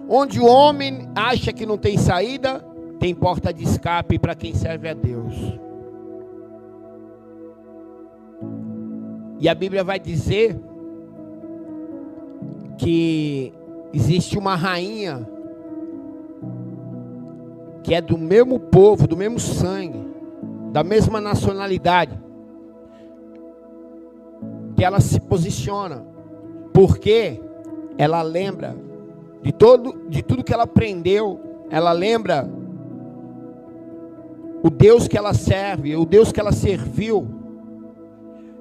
Onde o homem acha que não tem saída, tem porta de escape para quem serve a Deus. E a Bíblia vai dizer que existe uma rainha que é do mesmo povo, do mesmo sangue, da mesma nacionalidade, que ela se posiciona, porque ela lembra de tudo que ela aprendeu, ela lembra o Deus que ela serve, o Deus que ela serviu,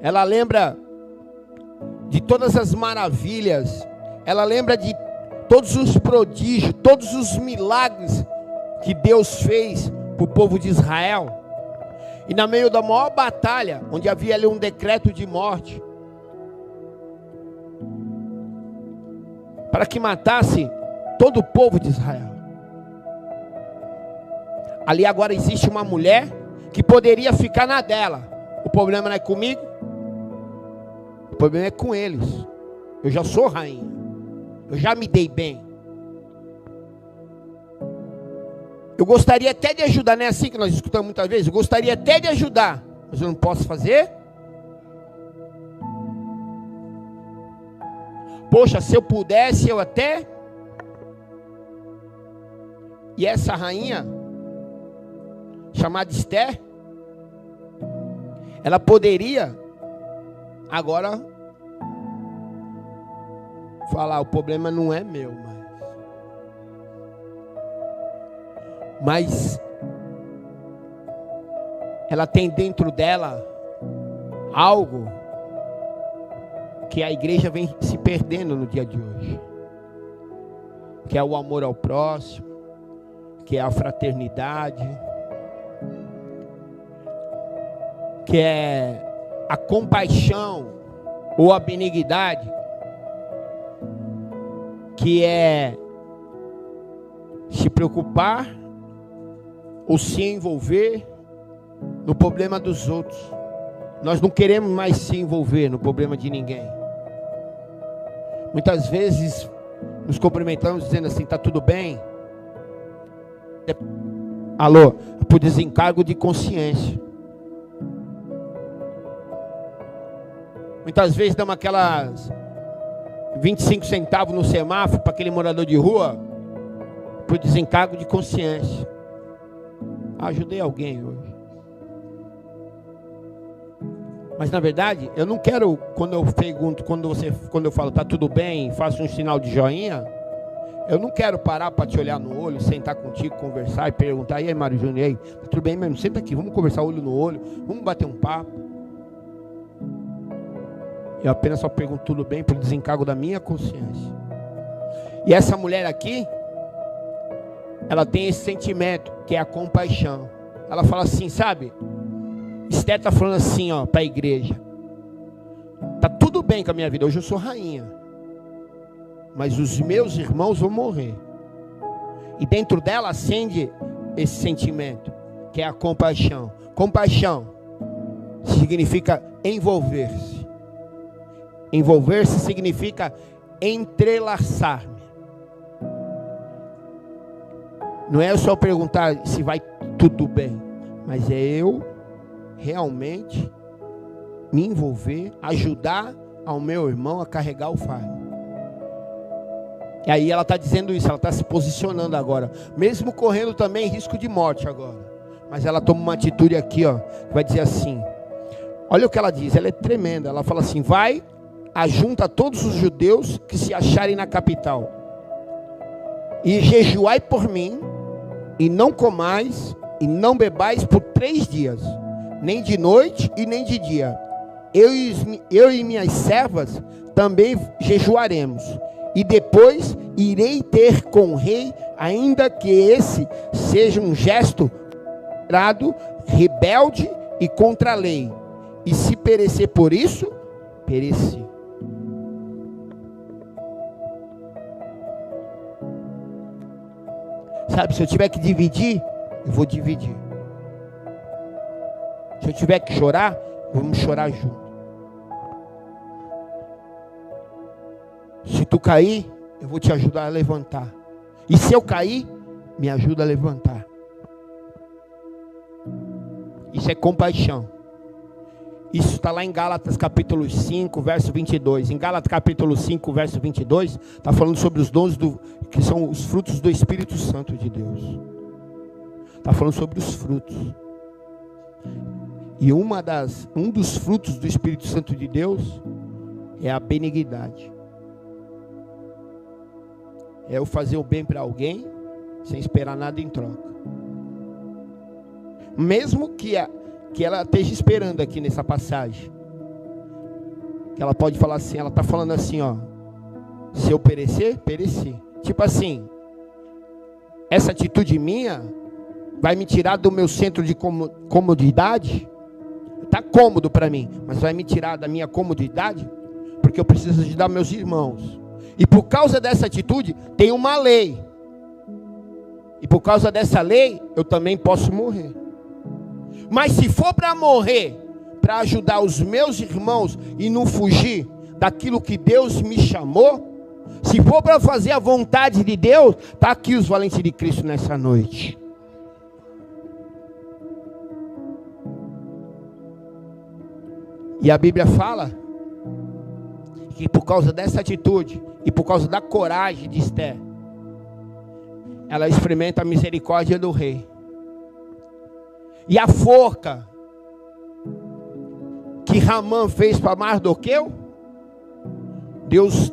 ela lembra de todas as maravilhas, ela lembra de todos os prodígios, todos os milagres que Deus fez para o povo de Israel. E no meio da maior batalha, onde havia ali um decreto de morte, para que matasse todo o povo de Israel. Ali agora existe uma mulher que poderia ficar na dela. O problema não é comigo, o problema é com eles. Eu já sou rainha, eu já me dei bem. Eu gostaria até de ajudar, não é assim que nós escutamos muitas vezes? Eu gostaria até de ajudar, mas eu não posso fazer. Poxa, se eu pudesse, eu até... E essa rainha, chamada Esther, ela poderia agora falar, o problema não é meu, mas ela tem dentro dela algo que a igreja vem se perdendo no dia de hoje, que é o amor ao próximo, que é a fraternidade, que é a compaixão ou a benignidade, que é se preocupar ou se envolver no problema dos outros. Nós não queremos mais se envolver no problema de ninguém. Muitas vezes nos cumprimentamos dizendo assim, está tudo bem? Alô, por desencargo de consciência. Muitas vezes damos aquelas 25 centavos no semáforo para aquele morador de rua, por desencargo de consciência. Ajudei alguém hoje. Mas na verdade, eu não quero, quando eu pergunto, quando eu falo, tá tudo bem, faço um sinal de joinha, eu não quero parar para te olhar no olho, sentar contigo, conversar e perguntar, e aí Mário Júnior, e aí, tá tudo bem mesmo? Senta aqui, vamos conversar olho no olho, vamos bater um papo. Eu apenas só pergunto tudo bem por desencargo da minha consciência. E essa mulher aqui, ela tem esse sentimento, que é a compaixão. Ela fala assim, sabe? Esther está falando assim, ó, para a igreja. Tá tudo bem com a minha vida, hoje eu sou rainha, mas os meus irmãos vão morrer. E dentro dela acende esse sentimento, que é a compaixão. Compaixão significa envolver-se. Envolver-se significa entrelaçar-me. Não é só perguntar se vai tudo bem, mas é eu realmente me envolver, ajudar ao meu irmão a carregar o fardo. E aí ela está dizendo isso, ela está se posicionando agora, mesmo correndo também risco de morte agora, mas ela toma uma atitude aqui, ó, vai dizer assim, olha o que ela diz, ela é tremenda, ela fala assim, vai, ajunta todos os judeus que se acharem na capital, e jejuai por mim, e não comais, e não bebais por 3 dias, nem de noite e nem de dia. Eu e minhas servas também jejuaremos. E depois irei ter com o rei, ainda que esse seja um gesto rebelde e contra a lei. E se perecer por isso, pereci. Sabe, se eu tiver que dividir, eu vou dividir. Se eu tiver que chorar, vamos chorar junto. Se tu cair, eu vou te ajudar a levantar. E se eu cair, me ajuda a levantar. Isso é compaixão. Isso está lá em Gálatas capítulo 5, verso 22. Em Gálatas capítulo 5, verso 22, está falando sobre os dons que são os frutos do Espírito Santo de Deus. Está falando sobre os frutos. E um dos frutos do Espírito Santo de Deus é a benignidade. É eu fazer o bem para alguém sem esperar nada em troca. Mesmo que ela esteja esperando aqui nessa passagem. Que ela pode falar assim, ela está falando assim, ó. Se eu perecer, pereci. Tipo assim, essa atitude minha vai me tirar do meu centro de comodidade. Está cômodo para mim, mas vai me tirar da minha comodidade, porque eu preciso ajudar meus irmãos. E por causa dessa atitude, tem uma lei. E por causa dessa lei, eu também posso morrer. Mas se for para morrer, para ajudar os meus irmãos e não fugir daquilo que Deus me chamou, se for para fazer a vontade de Deus, está aqui os valentes de Cristo nessa noite. E a Bíblia fala que por causa dessa atitude e por causa da coragem de Esther, ela experimenta a misericórdia do rei. E a forca que Ramã fez para Mardoqueu, Deus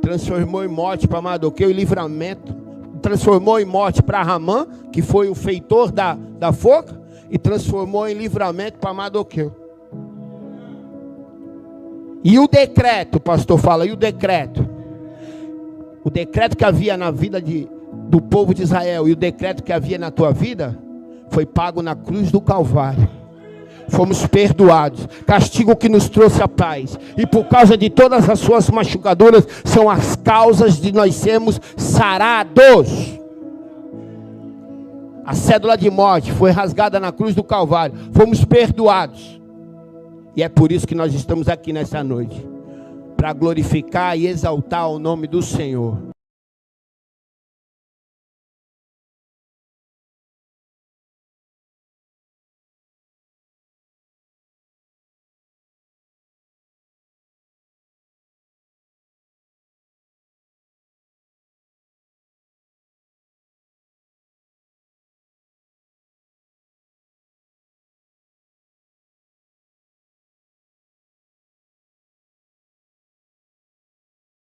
transformou em morte para Mardoqueu e livramento. Transformou em morte para Ramã, que foi o feitor da forca, e transformou em livramento para Mardoqueu. E o decreto, o pastor fala, e o decreto? O decreto que havia na vida do povo de Israel e o decreto que havia na tua vida foi pago na cruz do Calvário. Fomos perdoados. Castigo que nos trouxe a paz. E por causa de todas as suas machucaduras são as causas de nós sermos sarados. A cédula de morte foi rasgada na cruz do Calvário. Fomos perdoados. E é por isso que nós estamos aqui nessa noite, para glorificar e exaltar o nome do Senhor.